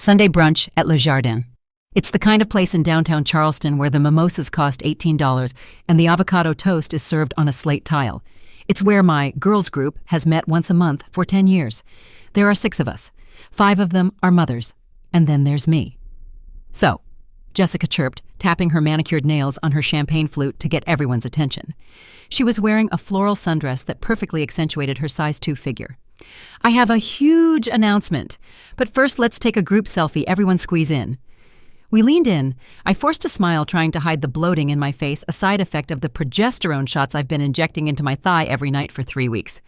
Sunday brunch at Le Jardin. It's the kind of place in downtown Charleston where the mimosas cost $18 and the avocado toast is served on a slate tile. It's where my girls group has met once a month for 10 years. There are 6 of us. 5 of them are mothers. And then there's me. So, Jessica chirped, tapping her manicured nails on her champagne flute to get everyone's attention. She was wearing a floral sundress that perfectly accentuated her size 2 figure. I have a huge announcement, but first let's take a group selfie. Everyone squeeze in. We leaned in. I forced a smile, trying to hide the bloating in my face, a side effect of the progesterone shots I've been injecting into my thigh every night for 3 weeks.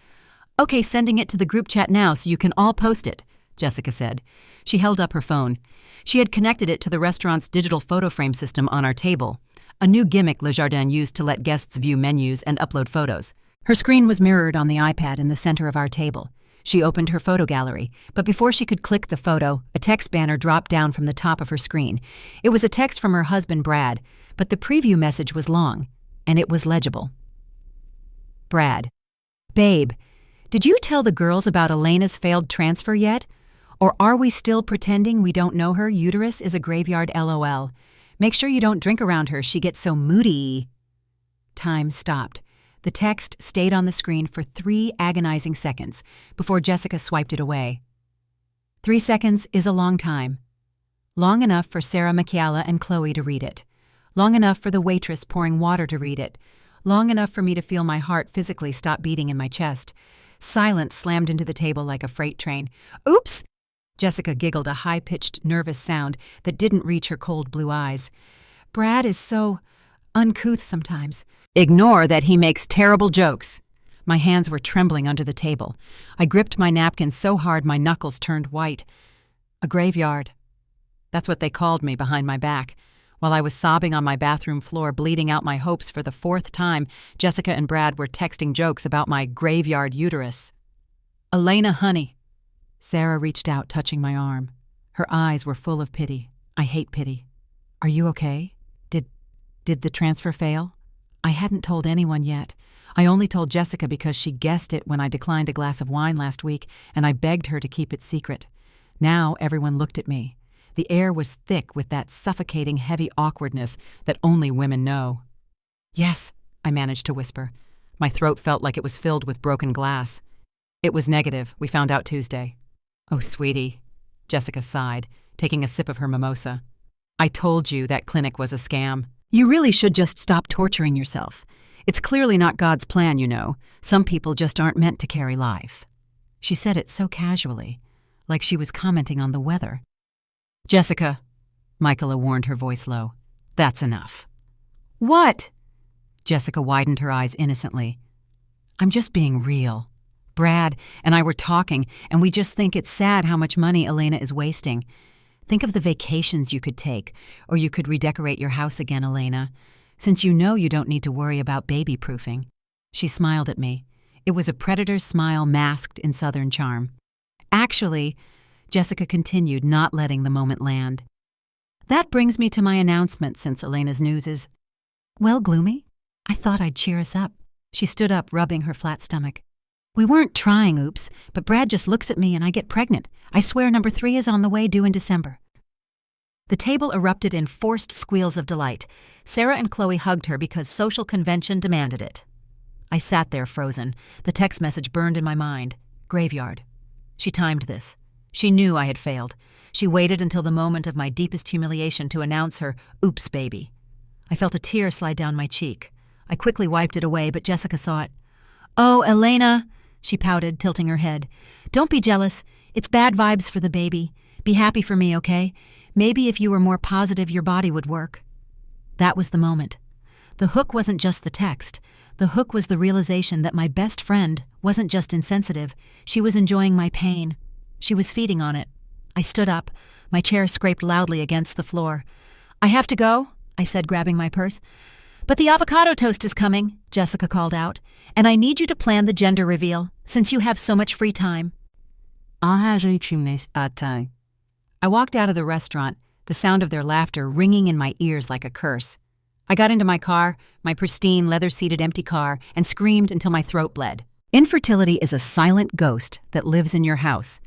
Okay, sending it to the group chat now so you can all post it, Jessica said. She held up her phone. She had connected it to the restaurant's digital photo frame system on our table, a new gimmick Le Jardin used to let guests view menus and upload photos. Her screen was mirrored on the iPad in the center of our table. She opened her photo gallery, but before she could click the photo, a text banner dropped down from the top of her screen. It was a text from her husband, Brad, but the preview message was long, and it was legible. Brad. Babe, did you tell the girls about Elena's failed transfer yet? Or are we still pretending we don't know her uterus is a graveyard LOL? Make sure you don't drink around her, she gets so moody. Time stopped. The text stayed on the screen for 3 agonizing seconds before Jessica swiped it away. 3 seconds is a long time. Long enough for Sarah, Michaela, and Chloe to read it. Long enough for the waitress pouring water to read it. Long enough for me to feel my heart physically stop beating in my chest. Silence slammed into the table like a freight train. Oops! Jessica giggled, a high-pitched, nervous sound that didn't reach her cold blue eyes. Brad is so uncouth sometimes. Ignore that he makes terrible jokes. My hands were trembling under the table. I gripped my napkin so hard my knuckles turned white. A graveyard. That's what they called me behind my back. While I was sobbing on my bathroom floor, bleeding out my hopes for the 4th time, Jessica and Brad were texting jokes about my graveyard uterus. Elena, honey. Sarah reached out, touching my arm. Her eyes were full of pity. I hate pity. Are you okay? Did the transfer fail? I hadn't told anyone yet. I only told Jessica because she guessed it when I declined a glass of wine last week, and I begged her to keep it secret. Now everyone looked at me. The air was thick with that suffocating, heavy awkwardness that only women know. Yes, I managed to whisper. My throat felt like it was filled with broken glass. It was negative, we found out Tuesday. Oh, sweetie, Jessica sighed, taking a sip of her mimosa. I told you that clinic was a scam. You really should just stop torturing yourself. It's clearly not God's plan, you know. Some people just aren't meant to carry life. She said it so casually, like she was commenting on the weather. Jessica, Michaela warned, her voice low. That's enough. What? Jessica widened her eyes innocently. I'm just being real. Brad and I were talking, and we just think it's sad how much money Elena is wasting. Think of the vacations you could take, or you could redecorate your house again, Elena, since you know you don't need to worry about baby-proofing. She smiled at me. It was a predator's smile masked in Southern charm. Actually, Jessica continued, not letting the moment land. That brings me to my announcement, since Elena's news is, well, gloomy. I thought I'd cheer us up. She stood up, rubbing her flat stomach. We weren't trying, oops, but Brad just looks at me and I get pregnant. I swear number 3 is on the way, due in December. The table erupted in forced squeals of delight. Sarah and Chloe hugged her because social convention demanded it. I sat there frozen. The text message burned in my mind. Graveyard. She timed this. She knew I had failed. She waited until the moment of my deepest humiliation to announce her oops baby. I felt a tear slide down my cheek. I quickly wiped it away, but Jessica saw it. Oh, Elena, she pouted, tilting her head. Don't be jealous. It's bad vibes for the baby. Be happy for me, okay? Maybe if you were more positive, your body would work. That was the moment. The hook wasn't just the text. The hook was the realization that my best friend wasn't just insensitive. She was enjoying my pain. She was feeding on it. I stood up. My chair scraped loudly against the floor. I have to go, I said, grabbing my purse. But the avocado toast is coming, Jessica called out, and I need you to plan the gender reveal, since you have so much free time. I walked out of the restaurant, the sound of their laughter ringing in my ears like a curse. I got into my car, my pristine, leather-seated empty car, and screamed until my throat bled. Infertility is a silent ghost that lives in your house.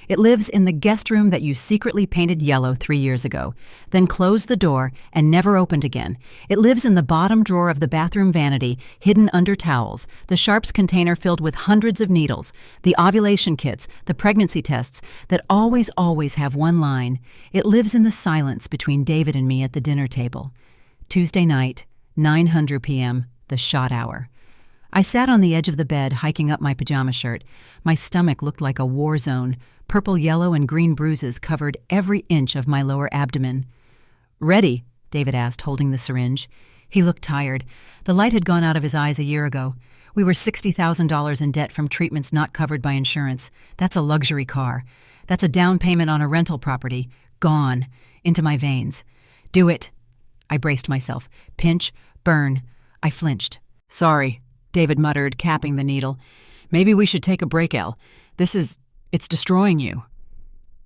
It lives in the guest room that you secretly painted yellow 3 years ago, then closed the door and never opened again. It lives in the bottom drawer of the bathroom vanity, hidden under towels, the sharps container filled with hundreds of needles, the ovulation kits, the pregnancy tests that always have one line. It lives in the silence between David and me at the dinner table. Tuesday night, 9:00 p.m., the shot hour. I sat on the edge of the bed, hiking up my pajama shirt. My stomach looked like a war zone. Purple, yellow, and green bruises covered every inch of my lower abdomen. "Ready?" David asked, holding the syringe. He looked tired. The light had gone out of his eyes a year ago. We were $60,000 in debt from treatments not covered by insurance. That's a luxury car. That's a down payment on a rental property. Gone. Into my veins. "Do it." I braced myself. Pinch, burn. I flinched. "Sorry," David muttered, capping the needle. "Maybe we should take a break, Elle. It's destroying you."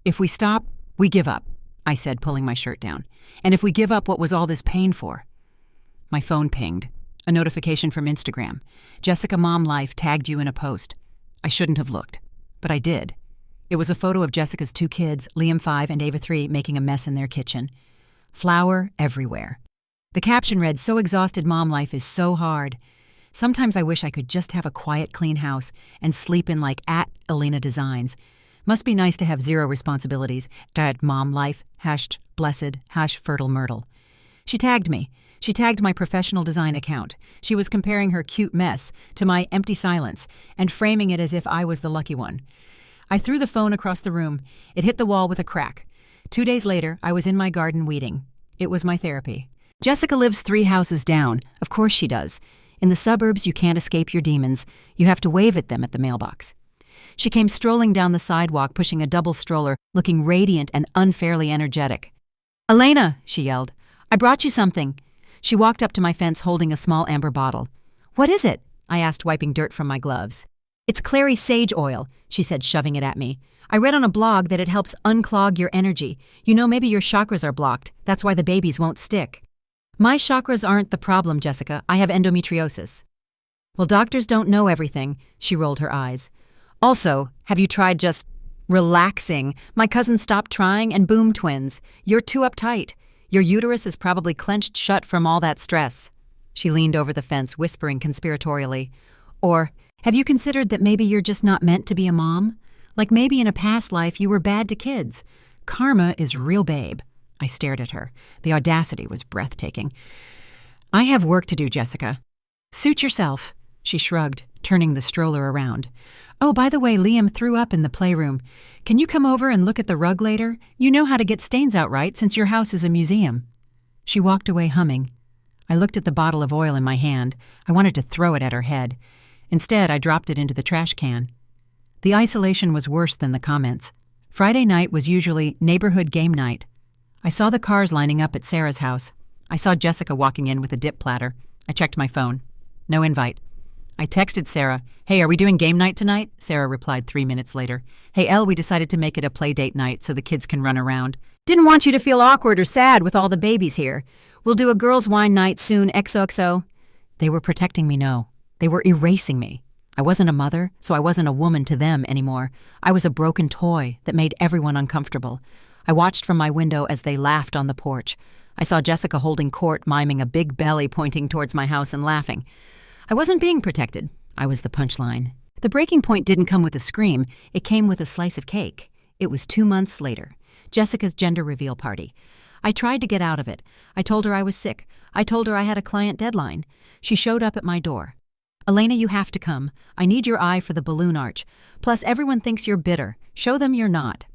"If we stop, we give up," I said, pulling my shirt down. "And if we give up, what was all this pain for?" My phone pinged. A notification from Instagram. "Jessica Mom Life tagged you in a post." I shouldn't have looked, but I did. It was a photo of Jessica's 2 kids, Liam 5 and Ava 3, making a mess in their kitchen. Flour everywhere. The caption read, "So exhausted, mom life is so hard. Sometimes I wish I could just have a quiet, clean house and sleep in like at Elena Designs. Must be nice to have 0 responsibilities. Mom life, #blessed, #fertile myrtle." She tagged me. She tagged my professional design account. She was comparing her cute mess to my empty silence and framing it as if I was the lucky one. I threw the phone across the room. It hit the wall with a crack. 2 days later, I was in my garden weeding. It was my therapy. Jessica lives 3 houses down. Of course she does. In the suburbs, you can't escape your demons. You have to wave at them at the mailbox. She came strolling down the sidewalk, pushing a double stroller, looking radiant and unfairly energetic. "Elena," she yelled, "I brought you something." She walked up to my fence holding a small amber bottle. "What is it?" I asked, wiping dirt from my gloves. "It's clary sage oil," she said, shoving it at me. "I read on a blog that it helps unclog your energy. You know, maybe your chakras are blocked. That's why the babies won't stick." "My chakras aren't the problem, Jessica. I have endometriosis." "Well, doctors don't know everything." She rolled her eyes. "Also, have you tried just relaxing? My cousin stopped trying and boom, twins. You're too uptight. Your uterus is probably clenched shut from all that stress." She leaned over the fence, whispering conspiratorially. "Or, have you considered that maybe you're just not meant to be a mom? Like maybe in a past life you were bad to kids. Karma is real, babe." I stared at her. The audacity was breathtaking. "I have work to do, Jessica." "Suit yourself." She shrugged, turning the stroller around. "Oh, by the way, Liam threw up in the playroom. Can you come over and look at the rug later? You know how to get stains out, right, since your house is a museum?" She walked away humming. I looked at the bottle of oil in my hand. I wanted to throw it at her head. Instead, I dropped it into the trash can. The isolation was worse than the comments. Friday night was usually neighborhood game night. I saw the cars lining up at Sarah's house. I saw Jessica walking in with a dip platter. I checked my phone. No invite. I texted Sarah, "Hey, are we doing game night tonight?" Sarah replied 3 minutes later. "Hey, Elle, we decided to make it a play date night so the kids can run around. Didn't want you to feel awkward or sad with all the babies here. We'll do a girls' wine night soon, XOXO. They were protecting me, no. They were erasing me. I wasn't a mother, so I wasn't a woman to them anymore. I was a broken toy that made everyone uncomfortable. I watched from my window as they laughed on the porch. I saw Jessica holding court, miming a big belly pointing towards my house and laughing. I wasn't being protected. I was the punchline. The breaking point didn't come with a scream. It came with a slice of cake. It was 2 months later. Jessica's gender reveal party. I tried to get out of it. I told her I was sick. I told her I had a client deadline. She showed up at my door. "Elena, you have to come. I need your eye for the balloon arch. Plus, everyone thinks you're bitter. Show them you're not."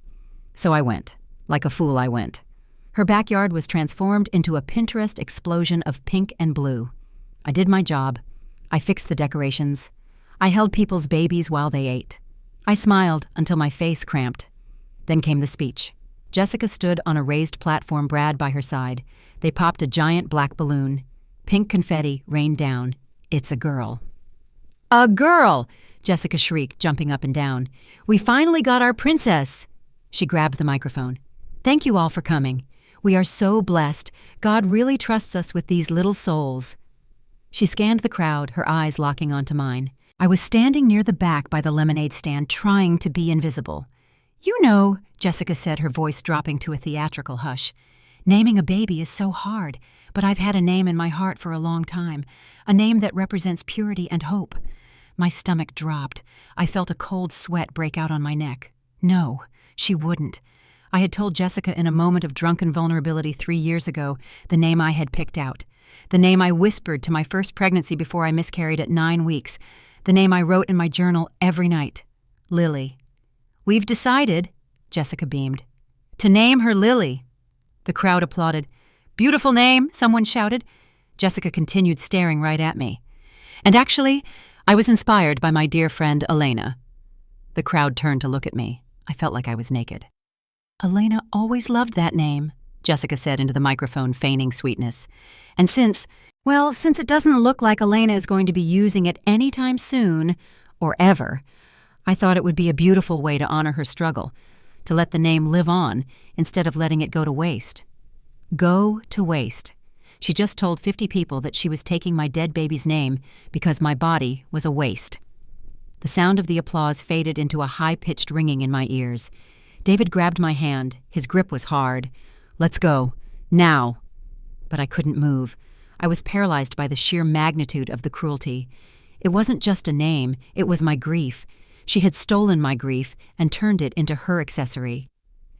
So I went. Like a fool, I went. Her backyard was transformed into a Pinterest explosion of pink and blue. I did my job. I fixed the decorations. I held people's babies while they ate. I smiled until my face cramped. Then came the speech. Jessica stood on a raised platform, Brad by her side. They popped a giant black balloon. Pink confetti rained down. "It's a girl." "A girl!" Jessica shrieked, jumping up and down. "We finally got our princess!" She grabbed the microphone. "Thank you all for coming. We are so blessed. God really trusts us with these little souls." She scanned the crowd, her eyes locking onto mine. I was standing near the back by the lemonade stand, trying to be invisible. You know, Jessica said, her voice dropping to a theatrical hush. Naming a baby is so hard, but I've had a name in my heart for a long time, a name that represents purity and hope. My stomach dropped. I felt a cold sweat break out on my neck. No, she wouldn't. I had told Jessica in a moment of drunken vulnerability 3 years ago the name I had picked out, the name I whispered to my first pregnancy before I miscarried at 9 weeks, the name I wrote in my journal every night. Lily. We've decided, Jessica beamed, to name her Lily. The crowd applauded. Beautiful name, someone shouted. Jessica continued staring right at me. And actually, I was inspired by my dear friend Elena. The crowd turned to look at me. I felt like I was naked. Elena always loved that name, Jessica said into the microphone, feigning sweetness. And since it doesn't look like Elena is going to be using it anytime soon, or ever, I thought it would be a beautiful way to honor her struggle, to let the name live on instead of letting it go to waste. Go to waste. She just told 50 people that she was taking my dead baby's name because my body was a waste. The sound of the applause faded into a high-pitched ringing in my ears. David grabbed my hand. His grip was hard. Let's go. Now. But I couldn't move. I was paralyzed by the sheer magnitude of the cruelty. It wasn't just a name. It was my grief. She had stolen my grief and turned it into her accessory.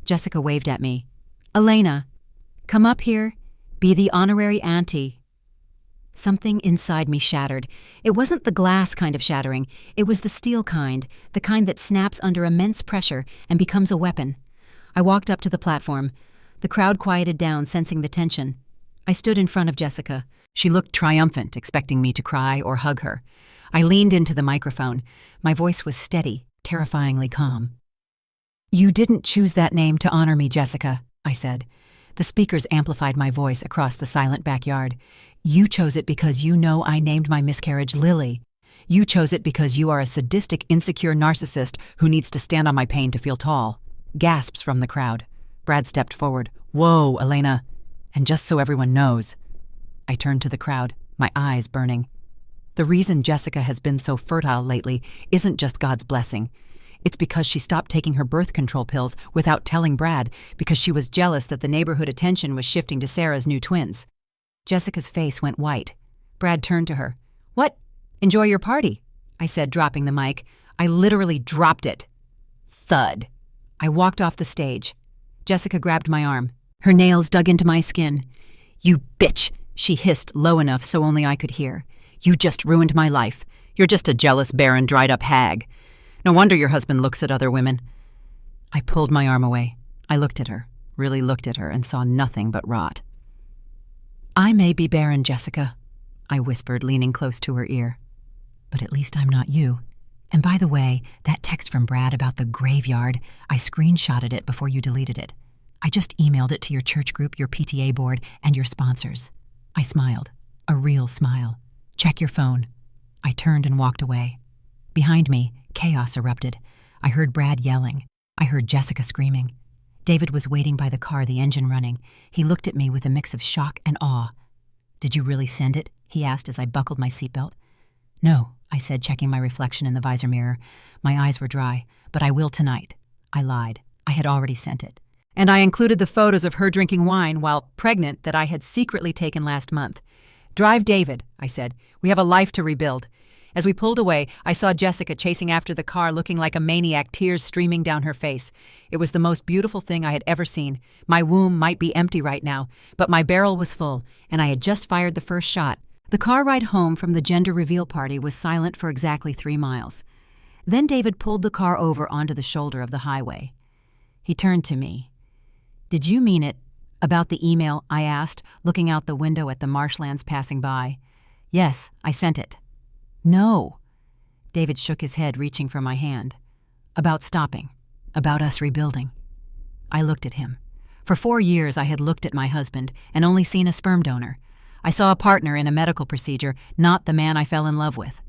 Jessica waved at me. Elena, come up here. Be the honorary auntie. Something inside me shattered. It wasn't the glass kind of shattering. It was the steel kind, the kind that snaps under immense pressure and becomes a weapon. I walked up to the platform. The crowd quieted down, sensing the tension. I stood in front of Jessica. She looked triumphant, expecting me to cry or hug her. I leaned into the microphone. My voice was steady, terrifyingly calm. You didn't choose that name to honor me, Jessica, I said. The speakers amplified my voice across the silent backyard. You chose it because you know I named my miscarriage Lily. You chose it because you are a sadistic, insecure narcissist who needs to stand on my pain to feel tall. Gasps from the crowd. Brad stepped forward. Whoa, Elena. And just so everyone knows. I turned to the crowd, my eyes burning. The reason Jessica has been so fertile lately isn't just God's blessing. It's because she stopped taking her birth control pills without telling Brad, because she was jealous that the neighborhood attention was shifting to Sarah's new twins. Jessica's face went white. Brad turned to her. What? Enjoy your party, I said, dropping the mic. I literally dropped it. Thud. I walked off the stage. Jessica grabbed my arm. Her nails dug into my skin. You bitch, she hissed low enough so only I could hear. You just ruined my life. You're just a jealous, barren, dried-up hag. No wonder your husband looks at other women. I pulled my arm away. I looked at her, really looked at her, and saw nothing but rot. I may be barren, Jessica, I whispered, leaning close to her ear. But at least I'm not you. And by the way, that text from Brad about the graveyard, I screenshotted it before you deleted it. I just emailed it to your church group, your PTA board, and your sponsors. I smiled, a real smile. Check your phone. I turned and walked away. Behind me, chaos erupted. I heard Brad yelling. I heard Jessica screaming. David was waiting by the car, the engine running. He looked at me with a mix of shock and awe. Did you really send it? He asked as I buckled my seatbelt. No, I said, checking my reflection in the visor mirror. My eyes were dry, but I will tonight. I lied. I had already sent it. And I included the photos of her drinking wine while pregnant that I had secretly taken last month. Drive David, I said. We have a life to rebuild. As we pulled away, I saw Jessica chasing after the car, looking like a maniac, tears streaming down her face. It was the most beautiful thing I had ever seen. My womb might be empty right now, but my barrel was full, and I had just fired the first shot. The car ride home from the gender reveal party was silent for exactly 3 miles. Then David pulled the car over onto the shoulder of the highway. He turned to me. Did you mean it? About the email, I asked, looking out the window at the marshlands passing by. Yes, I sent it. No. David shook his head, reaching for my hand. About stopping. About us rebuilding. I looked at him. For 4 years I had looked at my husband and only seen a sperm donor. I saw a partner in a medical procedure, not the man I fell in love with.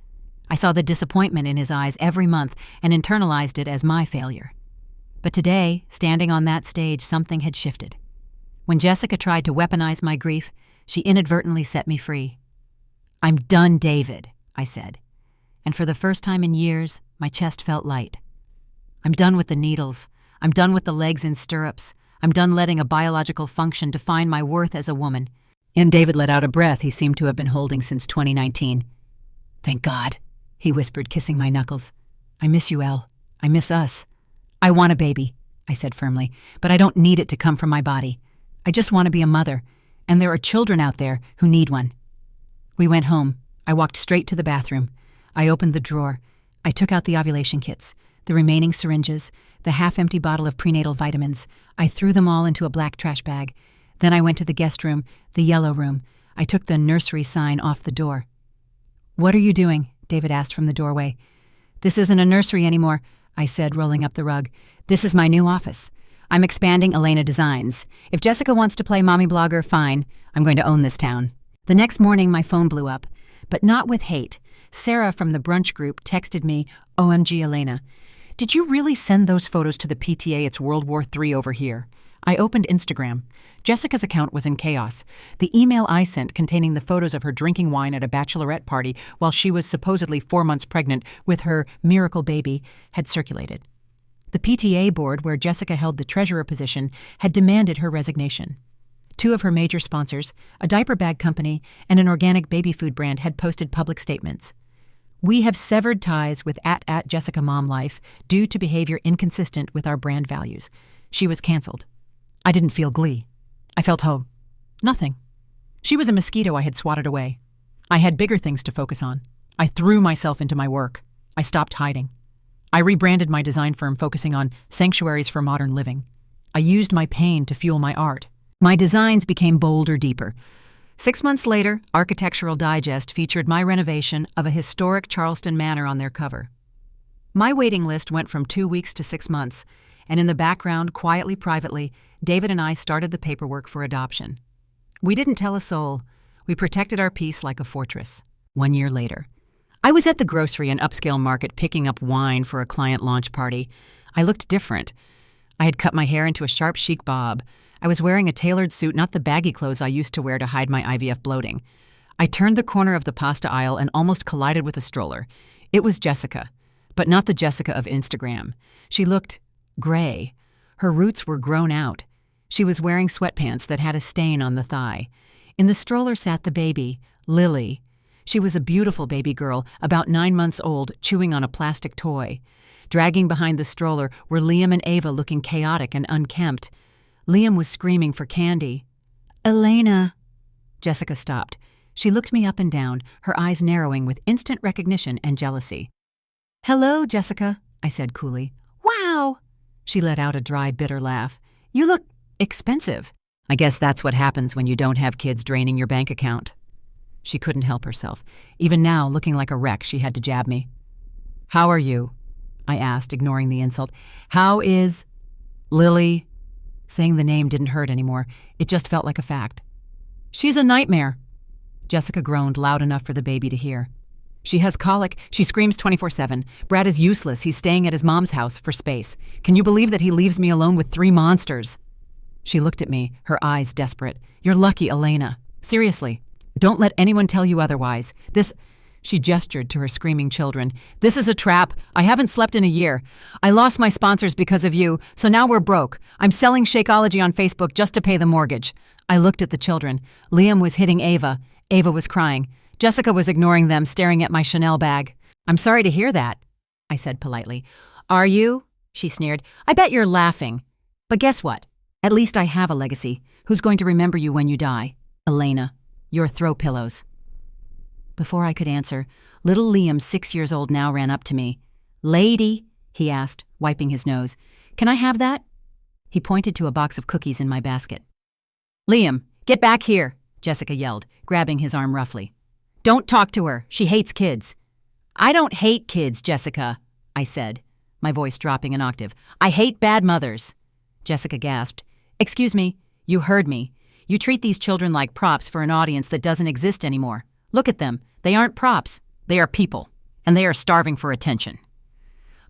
I saw the disappointment in his eyes every month and internalized it as my failure. But today, standing on that stage, something had shifted. When Jessica tried to weaponize my grief, she inadvertently set me free. I'm done, David, I said. And for the first time in years, my chest felt light. I'm done with the needles. I'm done with the legs in stirrups. I'm done letting a biological function define my worth as a woman." And David let out a breath he seemed to have been holding since 2019. "Thank God," he whispered, kissing my knuckles. "I miss you, Elle. I miss us." "I want a baby," I said firmly, "but I don't need it to come from my body. I just want to be a mother, and there are children out there who need one." We went home. I walked straight to the bathroom. I opened the drawer. I took out the ovulation kits, the remaining syringes, the half-empty bottle of prenatal vitamins. I threw them all into a black trash bag. Then I went to the guest room, the yellow room. I took the nursery sign off the door. "What are you doing?" David asked from the doorway. "This isn't a nursery anymore," I said, rolling up the rug. "This is my new office. I'm expanding Elena Designs. If Jessica wants to play mommy blogger, fine. I'm going to own this town." The next morning, my phone blew up, but not with hate. Sarah from the brunch group texted me, "OMG, Elena. Did you really send those photos to the PTA? It's World War III over here." I opened Instagram. Jessica's account was in chaos. The email I sent containing the photos of her drinking wine at a bachelorette party while she was supposedly 4 months pregnant with her miracle baby had circulated. The PTA board, where Jessica held the treasurer position, had demanded her resignation. 2 of her major sponsors, a diaper bag company and an organic baby food brand, had posted public statements. "We have severed ties with @Jessica Mom Life due to behavior inconsistent with our brand values." She was canceled. I didn't feel glee. I felt nothing. She was a mosquito I had swatted away. I had bigger things to focus on. I threw myself into my work. I stopped hiding. I rebranded my design firm, focusing on sanctuaries for modern living. I used my pain to fuel my art. My designs became bolder, deeper. 6 months later, Architectural Digest featured my renovation of a historic Charleston manor on their cover. My waiting list went from 2 weeks to 6 months, and in the background, quietly, privately, David and I started the paperwork for adoption. We didn't tell a soul. We protected our peace like a fortress. 1 year later, I was at the grocery and upscale market picking up wine for a client launch party. I looked different. I had cut my hair into a sharp chic bob. I was wearing a tailored suit, not the baggy clothes I used to wear to hide my IVF bloating. I turned the corner of the pasta aisle and almost collided with a stroller. It was Jessica, but not the Jessica of Instagram. She looked gray. Her roots were grown out. She was wearing sweatpants that had a stain on the thigh. In the stroller sat the baby, Lily. She was a beautiful baby girl, about 9 months old, chewing on a plastic toy. Dragging behind the stroller were Liam and Ava, looking chaotic and unkempt. Liam was screaming for candy. "Elena." Jessica stopped. She looked me up and down, her eyes narrowing with instant recognition and jealousy. "Hello, Jessica," I said coolly. "Wow." She let out a dry, bitter laugh. "You look expensive." I guess that's what happens when you don't have kids draining your bank account. She couldn't help herself. Even now, looking like a wreck, she had to jab me. "How are you?" I asked, ignoring the insult. "How is Lily?" Saying the name didn't hurt anymore. It just felt like a fact. "She's a nightmare." Jessica groaned loud enough for the baby to hear. "She has colic. She screams 24/7. Brad is useless. He's staying at his mom's house for space. Can you believe that he leaves me alone with 3 monsters? She looked at me, her eyes desperate. "You're lucky, Elena. Seriously. Don't let anyone tell you otherwise. She gestured to her screaming children. "This is a trap. I haven't slept in a year. I lost my sponsors because of you, so now we're broke. I'm selling Shakeology on Facebook just to pay the mortgage." I looked at the children. Liam was hitting Ava. Ava was crying. Jessica was ignoring them, staring at my Chanel bag. "I'm sorry to hear that," I said politely. "Are you?" she sneered. "I bet you're laughing. But guess what? At least I have a legacy. Who's going to remember you when you die? Elena. Your throw pillows." Before I could answer, little Liam, 6 years old now, ran up to me. "Lady," he asked, wiping his nose, "can I have that?" He pointed to a box of cookies in my basket. "Liam, get back here," Jessica yelled, grabbing his arm roughly. "Don't talk to her. She hates kids." "I don't hate kids, Jessica," I said, my voice dropping an octave. "I hate bad mothers." Jessica gasped. "Excuse me, you heard me. You treat these children like props for an audience that doesn't exist anymore. Look at them. They aren't props. They are people. And they are starving for attention."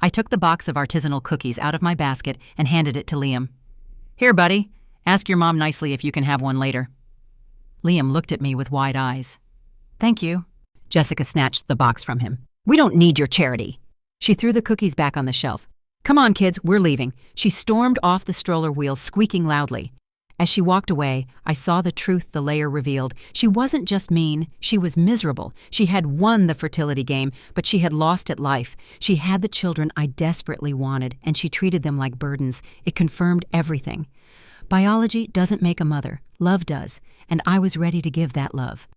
I took the box of artisanal cookies out of my basket and handed it to Liam. "Here, buddy. Ask your mom nicely if you can have one later." Liam looked at me with wide eyes. "Thank you." Jessica snatched the box from him. "We don't need your charity." She threw the cookies back on the shelf. "Come on, kids, we're leaving." She stormed off the stroller wheels, squeaking loudly. As she walked away, I saw the truth the layer revealed. She wasn't just mean, she was miserable. She had won the fertility game, but she had lost at life. She had the children I desperately wanted, and she treated them like burdens. It confirmed everything. Biology doesn't make a mother, love does, and I was ready to give that love.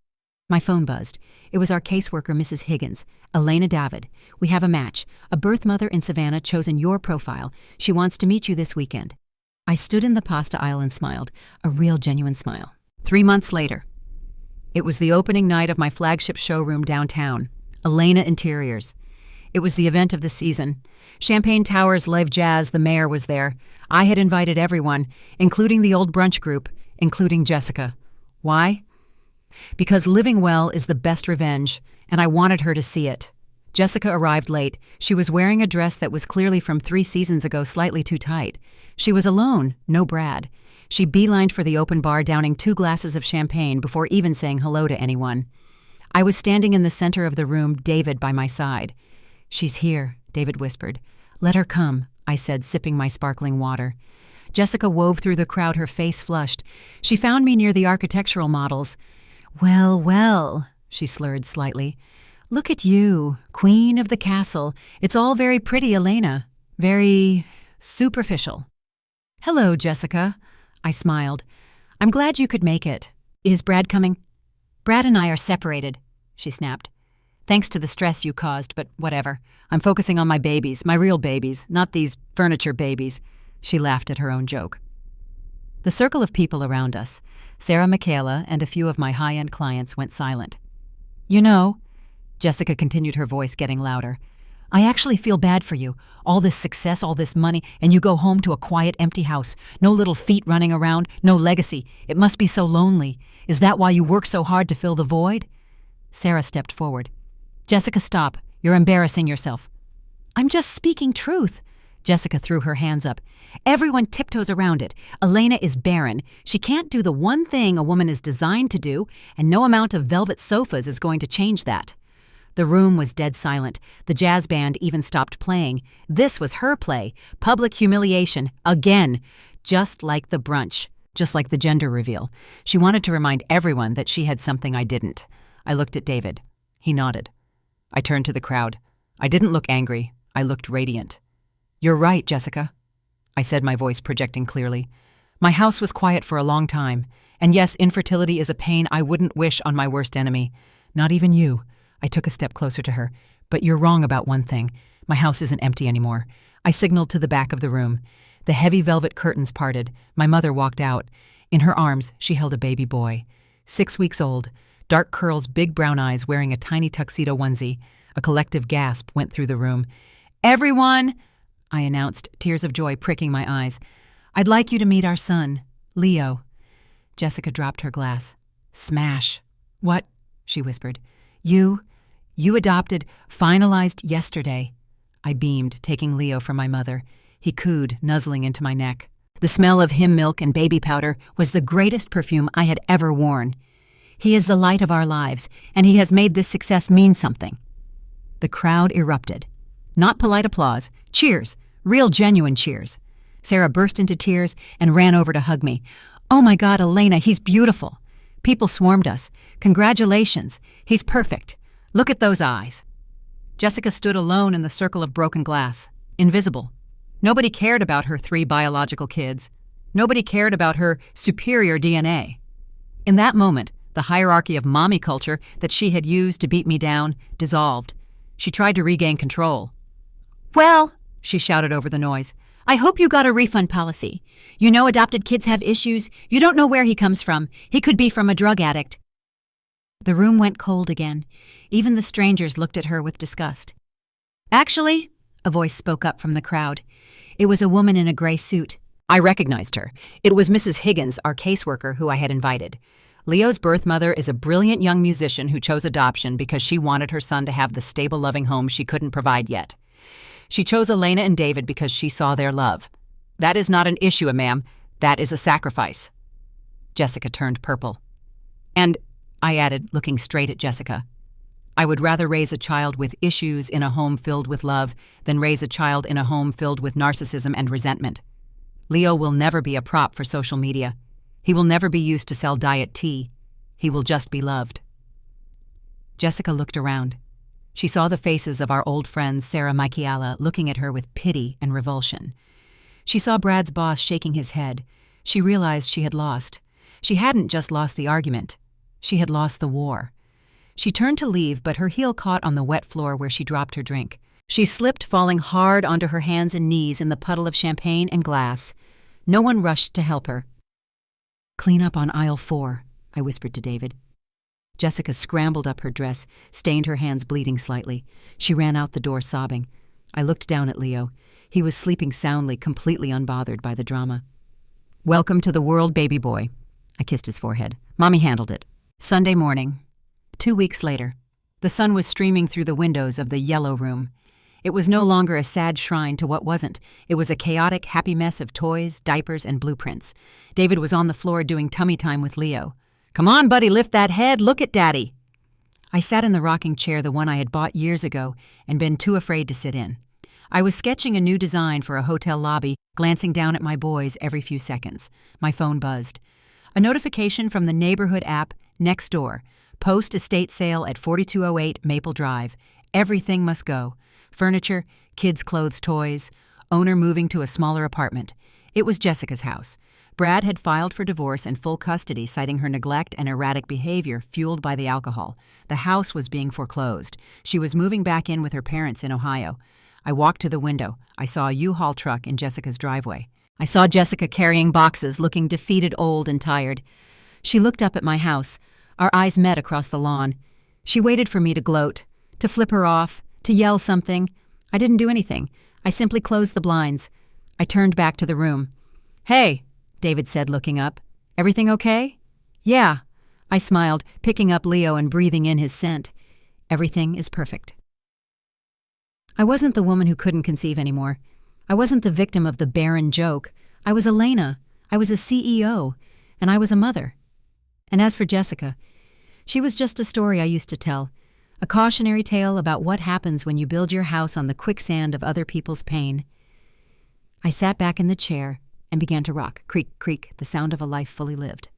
My phone buzzed. It was our caseworker, Mrs. Higgins, Elena David. "We have a match. A birth mother in Savannah chosen your profile. She wants to meet you this weekend." I stood in the pasta aisle and smiled, a real genuine smile. 3 months later. It was the opening night of my flagship showroom downtown, Elena Interiors. It was the event of the season. Champagne Towers Live Jazz, the mayor was there. I had invited everyone, including the old brunch group, including Jessica. Why? Because living well is the best revenge, and I wanted her to see it. Jessica arrived late. She was wearing a dress that was clearly from 3 seasons ago, slightly too tight. She was alone, no Brad. She beelined for the open bar, downing 2 glasses of champagne before even saying hello to anyone. I was standing in the center of the room, David by my side. "She's here," David whispered. "Let her come," I said, sipping my sparkling water. Jessica wove through the crowd, her face flushed. She found me near the architectural models. "Well, well," she slurred slightly. "Look at you, queen of the castle. It's all very pretty, Elena. Very superficial." "Hello, Jessica," I smiled. "I'm glad you could make it. Is Brad coming?" "Brad and I are separated," she snapped. "Thanks to the stress you caused, but whatever. I'm focusing on my babies, my real babies, not these furniture babies." She laughed at her own joke. The circle of people around us, Sarah, Michaela, and a few of my high-end clients, went silent. "You know," Jessica continued, her voice getting louder, "I actually feel bad for you. All this success, all this money, and you go home to a quiet, empty house. No little feet running around, no legacy. It must be so lonely. Is that why you work so hard to fill the void?" Sarah stepped forward. "Jessica, stop. You're embarrassing yourself." "I'm just speaking truth." Jessica threw her hands up. "Everyone tiptoes around it. Elena is barren. She can't do the one thing a woman is designed to do, and no amount of velvet sofas is going to change that." The room was dead silent. The jazz band even stopped playing. This was her play. Public humiliation. Again. Just like the brunch. Just like the gender reveal. She wanted to remind everyone that she had something I didn't. I looked at David. He nodded. I turned to the crowd. I didn't look angry. I looked radiant. "You're right, Jessica," I said, my voice projecting clearly. "My house was quiet for a long time. And yes, infertility is a pain I wouldn't wish on my worst enemy. Not even you." I took a step closer to her. "But you're wrong about one thing. My house isn't empty anymore." I signaled to the back of the room. The heavy velvet curtains parted. My mother walked out. In her arms, she held a baby boy. 6 weeks old, dark curls, big brown eyes, wearing a tiny tuxedo onesie. A collective gasp went through the room. "Everyone," I announced, tears of joy pricking my eyes. "I'd like you to meet our son, Leo." Jessica dropped her glass. "Smash." "What?" she whispered. You adopted, finalized yesterday." I beamed, taking Leo from my mother. He cooed, nuzzling into my neck. The smell of him milk and baby powder was the greatest perfume I had ever worn. "He is the light of our lives, and he has made this success mean something." The crowd erupted. Not polite applause. Cheers. Real genuine cheers. Sarah burst into tears and ran over to hug me. "Oh my God, Elena, he's beautiful." People swarmed us. "Congratulations. He's perfect. Look at those eyes." Jessica stood alone in the circle of broken glass, invisible. Nobody cared about her 3 biological kids. Nobody cared about her superior DNA. In that moment, the hierarchy of mommy culture that she had used to beat me down dissolved. She tried to regain control. "Well," she shouted over the noise, "I hope you got a refund policy. You know adopted kids have issues. You don't know where he comes from. He could be from a drug addict." The room went cold again. Even the strangers looked at her with disgust. "Actually," a voice spoke up from the crowd. It was a woman in a gray suit. I recognized her. It was Mrs. Higgins, our caseworker, who I had invited. Leo's birth mother is a brilliant young musician who chose adoption because she wanted her son to have the stable, loving home she couldn't provide yet. She chose Elena and David because she saw their love. That is not an issue, ma'am. That is a sacrifice. Jessica turned purple. "And," I added, looking straight at Jessica, I would rather raise a child with issues in a home filled with love than raise a child in a home filled with narcissism and resentment. Leo will never be a prop for social media. He will never be used to sell diet tea. He will just be loved. Jessica looked around. She saw the faces of our old friends Sarah and Michaela looking at her with pity and revulsion. She saw Brad's boss shaking his head. She realized she had lost. She hadn't just lost the argument. She had lost the war. She turned to leave, but her heel caught on the wet floor where she dropped her drink. She slipped, falling hard onto her hands and knees in the puddle of champagne and glass. No one rushed to help her. "Clean up on aisle 4, I whispered to David. Jessica scrambled up her dress, stained her hands bleeding slightly. She ran out the door sobbing. I looked down at Leo. He was sleeping soundly, completely unbothered by the drama. "Welcome to the world, baby boy." I kissed his forehead. "Mommy handled it." Sunday morning. 2 weeks later. The sun was streaming through the windows of the yellow room. It was no longer a sad shrine to what wasn't. It was a chaotic, happy mess of toys, diapers, and blueprints. David was on the floor doing tummy time with Leo. "Come on, buddy, lift that head. Look at Daddy." I sat in the rocking chair, the one I had bought years ago, and been too afraid to sit in. I was sketching a new design for a hotel lobby, glancing down at my boys every few seconds. My phone buzzed. A notification from the neighborhood app, Next Door. Post estate sale at 4208 Maple Drive. Everything must go. Furniture, kids' clothes, toys. Owner moving to a smaller apartment. It was Jessica's house. Brad had filed for divorce and full custody, citing her neglect and erratic behavior fueled by the alcohol. The house was being foreclosed. She was moving back in with her parents in Ohio. I walked to the window. I saw a U-Haul truck in Jessica's driveway. I saw Jessica carrying boxes, looking defeated, old, and tired. She looked up at my house. Our eyes met across the lawn. She waited for me to gloat, to flip her off, to yell something. I didn't do anything. I simply closed the blinds. I turned back to the room. "Hey," David said, looking up. "Everything okay?" "Yeah." I smiled, picking up Leo and breathing in his scent. "Everything is perfect." I wasn't the woman who couldn't conceive anymore. I wasn't the victim of the barren joke. I was Elena. I was a CEO. And I was a mother. And as for Jessica, she was just a story I used to tell. A cautionary tale about what happens when you build your house on the quicksand of other people's pain. I sat back in the chair and began to rock. Creak, creak, the sound of a life fully lived.